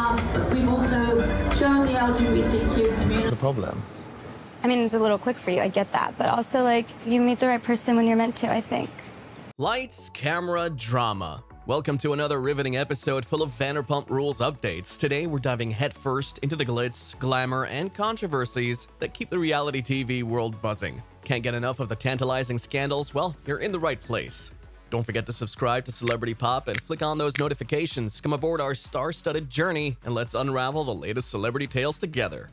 past, we've also shown the LGBTQ community. The problem? I mean, it's a little quick for you, I get that. But also, like, you meet the right person when you're meant to, I think. Lights, camera, drama. Welcome to another riveting episode full of Vanderpump Rules updates. Today, we're diving headfirst into the glitz, glamour, and controversies that keep the reality TV world buzzing. Can't get enough of the tantalizing scandals? Well, you're in the right place. Don't forget to subscribe to Celebrity Pop and flick on those notifications. Come aboard our star-studded journey and let's unravel the latest celebrity tales together.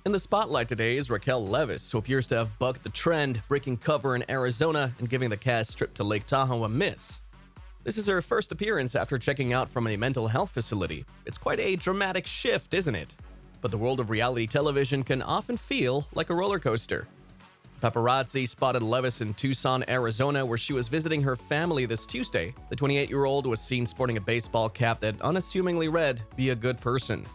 In the spotlight today is Raquel Leviss, who appears to have bucked the trend, breaking cover in Arizona and giving the cast trip to Lake Tahoe a miss. This is her first appearance after checking out from a mental health facility. It's quite a dramatic shift, isn't it? But the world of reality television can often feel like a roller coaster. Paparazzi spotted Leviss in Tucson, Arizona, where she was visiting her family this Tuesday. The 28-year-old was seen sporting a baseball cap that unassumingly read, "Be a good person."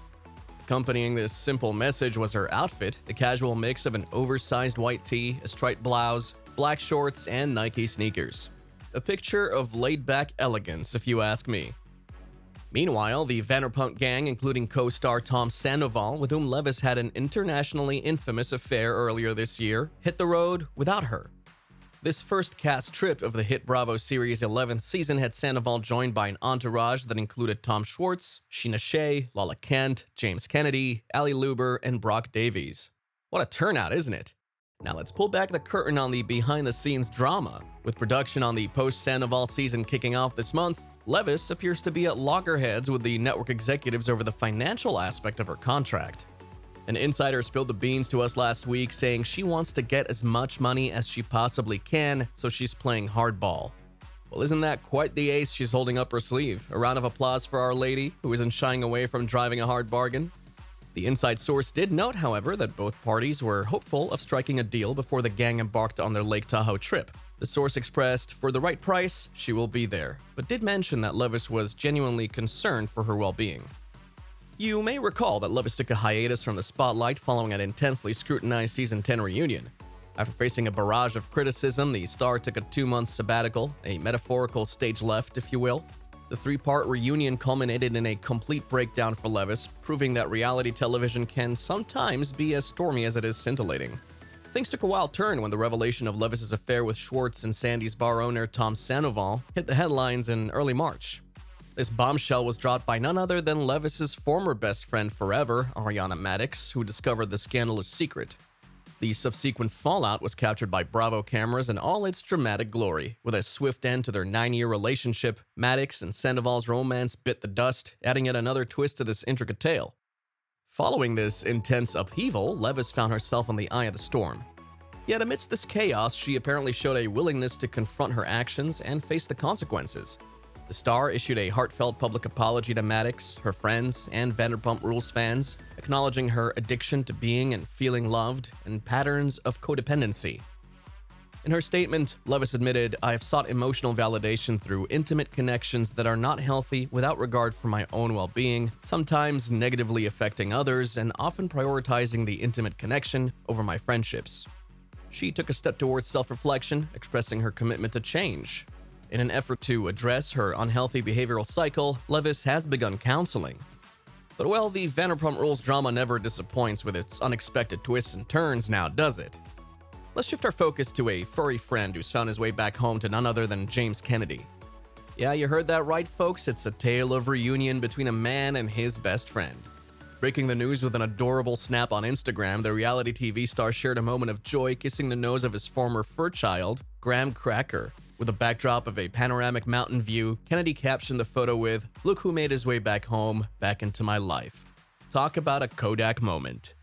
Accompanying this simple message was her outfit, a casual mix of an oversized white tee, a striped blouse, black shorts, and Nike sneakers. A picture of laid-back elegance, if you ask me. Meanwhile, the Vanderpump gang, including co-star Tom Sandoval, with whom Leviss had an internationally infamous affair earlier this year, hit the road without her. This first cast trip of the hit Bravo series' 11th season had Sandoval joined by an entourage that included Tom Schwartz, Scheana Shay, Lala Kent, James Kennedy, Ali Luber, and Brock Davies. What a turnout, isn't it? Now let's pull back the curtain on the behind-the-scenes drama. With production on the post-Sandoval season kicking off this month, Leviss appears to be at loggerheads with the network executives over the financial aspect of her contract. An insider spilled the beans to us last week, saying she wants to get as much money as she possibly can, so she's playing hardball. Well, isn't that quite the ace she's holding up her sleeve? A round of applause for our lady, who isn't shying away from driving a hard bargain. The inside source did note, however, that both parties were hopeful of striking a deal before the gang embarked on their Lake Tahoe trip. The source expressed, for the right price, she will be there, but did mention that Leviss was genuinely concerned for her well-being. You may recall that Leviss took a hiatus from the spotlight following an intensely scrutinized Season 10 reunion. After facing a barrage of criticism, the star took a 2-month sabbatical, a metaphorical stage left, if you will. The 3-part reunion culminated in a complete breakdown for Leviss, proving that reality television can sometimes be as stormy as it is scintillating. Things took a wild turn when the revelation of Leviss' affair with Schwartz and Sandy's bar owner Tom Sandoval hit the headlines in early March. This bombshell was dropped by none other than Leviss' former best friend forever, Ariana Madix, who discovered the scandalous secret. The subsequent fallout was captured by Bravo cameras in all its dramatic glory. With a swift end to their 9-year relationship, Madix and Sandoval's romance bit the dust, adding yet another twist to this intricate tale. Following this intense upheaval, Leviss found herself on the eye of the storm. Yet amidst this chaos, she apparently showed a willingness to confront her actions and face the consequences. The star issued a heartfelt public apology to Madix, her friends, and Vanderpump Rules fans, acknowledging her addiction to being and feeling loved and patterns of codependency. In her statement, Leviss admitted, "I have sought emotional validation through intimate connections that are not healthy without regard for my own well-being, sometimes negatively affecting others and often prioritizing the intimate connection over my friendships." She took a step towards self-reflection, expressing her commitment to change. In an effort to address her unhealthy behavioral cycle, Leviss has begun counseling. But well, the Vanderpump Rules drama never disappoints with its unexpected twists and turns now, does it? Let's shift our focus to a furry friend who's found his way back home to none other than James Kennedy. Yeah, you heard that right, folks. It's a tale of reunion between a man and his best friend. Breaking the news with an adorable snap on Instagram, the reality TV star shared a moment of joy kissing the nose of his former fur child, Graham Cracker. With a backdrop of a panoramic mountain view, Kennedy captioned the photo with, "Look who made his way back home, back into my life." Talk about a Kodak moment.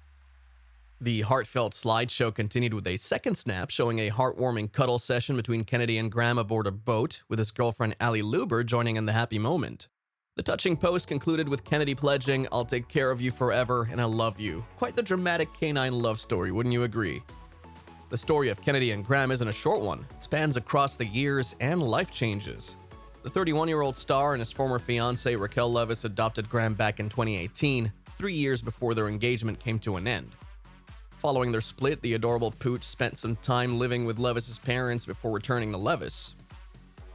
The heartfelt slideshow continued with a second snap showing a heartwarming cuddle session between Kennedy and Graham aboard a boat, with his girlfriend Ali Luber joining in the happy moment. The touching post concluded with Kennedy pledging, "I'll take care of you forever and I love you." Quite the dramatic canine love story, wouldn't you agree? The story of Kennedy and Graham isn't a short one. It spans across the years and life changes. The 31-year-old star and his former fiancée Raquel Leviss adopted Graham back in 2018, 3 years before their engagement came to an end. Following their split, the adorable pooch spent some time living with Levis' parents before returning to Levis.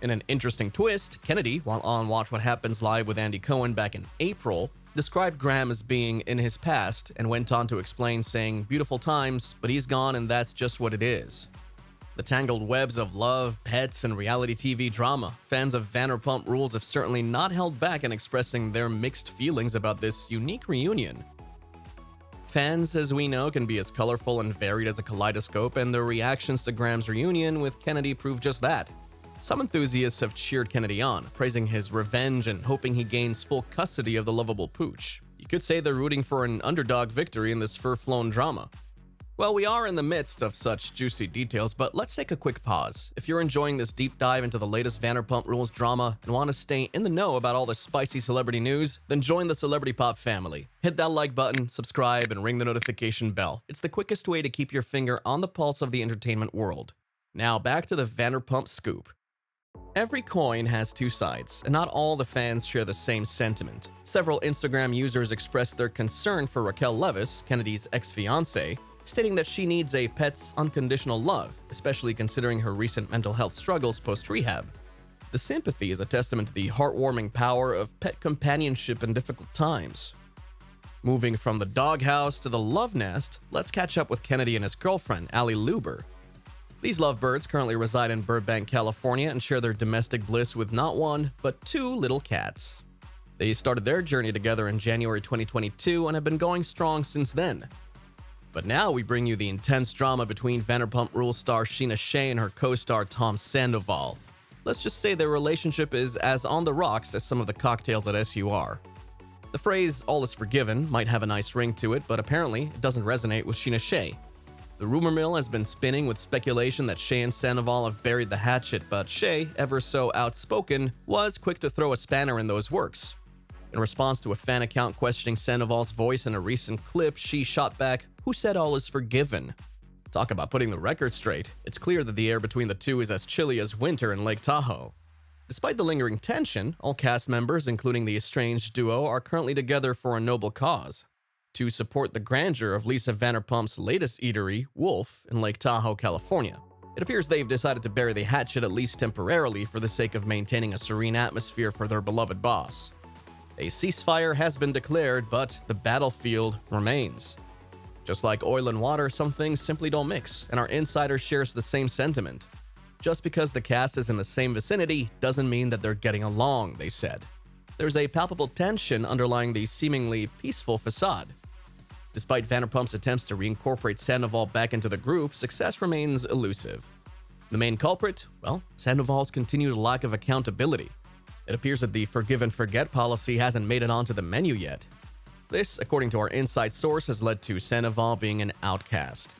In an interesting twist, Kennedy, while on Watch What Happens Live with Andy Cohen back in April, described Graham as being in his past and went on to explain, saying, "Beautiful times, but he's gone and that's just what it is." The tangled webs of love, pets, and reality TV drama, fans of Vanderpump Rules have certainly not held back in expressing their mixed feelings about this unique reunion. Fans, as we know, can be as colorful and varied as a kaleidoscope, and the reactions to Graham's reunion with Kennedy prove just that. Some enthusiasts have cheered Kennedy on, praising his revenge and hoping he gains full custody of the lovable pooch. You could say they're rooting for an underdog victory in this fur-flown drama. Well, we are in the midst of such juicy details, but let's take a quick pause. If you're enjoying this deep dive into the latest Vanderpump Rules drama and want to stay in the know about all the spicy celebrity news, then join the Celebrity Pop family. Hit that like button, subscribe, and ring the notification bell. It's the quickest way to keep your finger on the pulse of the entertainment world. Now back to the Vanderpump scoop. Every coin has two sides, and not all the fans share the same sentiment. Several Instagram users expressed their concern for Raquel Leviss, Kennedy's ex-fiancée, stating that she needs a pet's unconditional love, especially considering her recent mental health struggles post-rehab. The sympathy is a testament to the heartwarming power of pet companionship in difficult times. Moving from the doghouse to the love nest, let's catch up with Kennedy and his girlfriend, Allie Luber. These lovebirds currently reside in Burbank, California, and share their domestic bliss with not one, but two little cats. They started their journey together in January 2022 and have been going strong since then. But now we bring you the intense drama between Vanderpump Rules star Scheana Shay and her co-star Tom Sandoval. Let's just say their relationship is as on the rocks as some of the cocktails at SUR. The phrase "all is forgiven" might have a nice ring to it, but apparently it doesn't resonate with Scheana Shay. The rumor mill has been spinning with speculation that Shay and Sandoval have buried the hatchet, but Shay, ever so outspoken, was quick to throw a spanner in those works. In response to a fan account questioning Sandoval's voice in a recent clip, she shot back, "Who said all is forgiven?" Talk about putting the record straight. It's clear that the air between the two is as chilly as winter in Lake Tahoe. Despite the lingering tension, all cast members, including the estranged duo, are currently together for a noble cause: to support the grandeur of Lisa Vanderpump's latest eatery, Wolf, in Lake Tahoe, California. It appears they've decided to bury the hatchet, at least temporarily, for the sake of maintaining a serene atmosphere for their beloved boss. A ceasefire has been declared, but the battlefield remains. Just like oil and water, some things simply don't mix, and our insider shares the same sentiment. Just because the cast is in the same vicinity doesn't mean that they're getting along, they said. There's a palpable tension underlying the seemingly peaceful facade. Despite Vanderpump's attempts to reincorporate Sandoval back into the group, success remains elusive. The main culprit? Well, Sandoval's continued lack of accountability. It appears that the forgive and forget policy hasn't made it onto the menu yet. This, according to our inside source, has led to Sandoval being an outcast.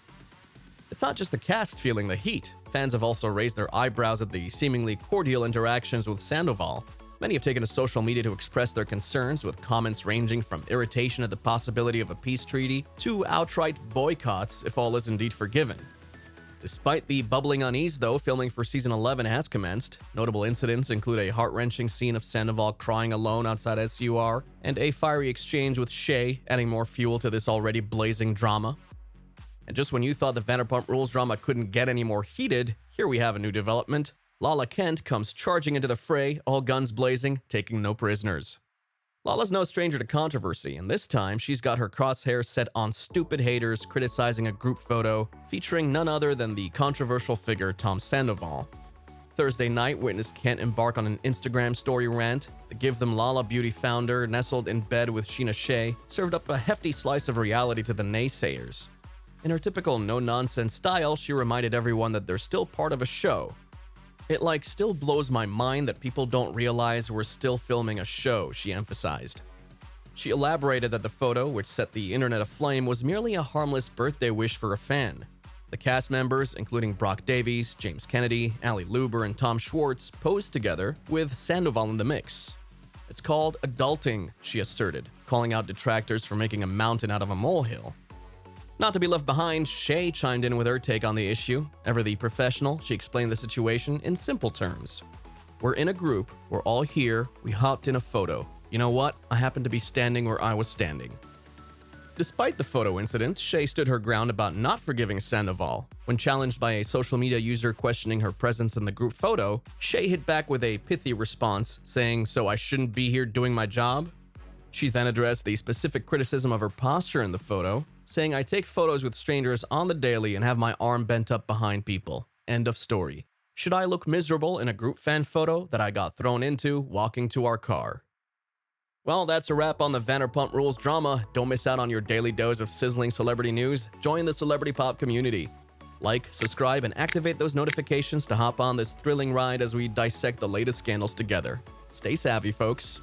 It's not just the cast feeling the heat. Fans have also raised their eyebrows at the seemingly cordial interactions with Sandoval. Many have taken to social media to express their concerns, with comments ranging from irritation at the possibility of a peace treaty to outright boycotts if all is indeed forgiven. Despite the bubbling unease, though, filming for Season 11 has commenced. Notable incidents include a heart-wrenching scene of Sandoval crying alone outside SUR, and a fiery exchange with Shay, adding more fuel to this already blazing drama. And just when you thought the Vanderpump Rules drama couldn't get any more heated, here we have a new development. Lala Kent comes charging into the fray, all guns blazing, taking no prisoners. Lala's no stranger to controversy, and this time she's got her crosshairs set on stupid haters criticizing a group photo featuring none other than the controversial figure Tom Sandoval. Thursday night witnessed Kent embark on an Instagram story rant. The Give Them Lala Beauty founder, nestled in bed with Scheana Shay, served up a hefty slice of reality to the naysayers. In her typical no-nonsense style, she reminded everyone that they're still part of a show. "It still blows my mind that people don't realize we're still filming a show," she emphasized. She elaborated that the photo, which set the internet aflame, was merely a harmless birthday wish for a fan. The cast members, including Brock Davies, James Kennedy, Allie Luber, and Tom Schwartz, posed together, with Sandoval in the mix. "It's called adulting," she asserted, calling out detractors for making a mountain out of a molehill. Not to be left behind, Shay chimed in with her take on the issue. Ever the professional, she explained the situation in simple terms. "We're in a group, we're all here, we hopped in a photo. You know what? I happened to be standing where I was standing." Despite the photo incident, Shea stood her ground about not forgiving Sandoval. When challenged by a social media user questioning her presence in the group photo, Shea hit back with a pithy response, saying, "So I shouldn't be here doing my job?" She then addressed the specific criticism of her posture in the photo, saying, "I take photos with strangers on the daily and have my arm bent up behind people. End of story. Should I look miserable in a group fan photo that I got thrown into walking to our car?" Well, that's a wrap on the Vanderpump Rules drama. Don't miss out on your daily dose of sizzling celebrity news. Join the celebrity pop community. Like, subscribe, and activate those notifications to hop on this thrilling ride as we dissect the latest scandals together. Stay savvy, folks.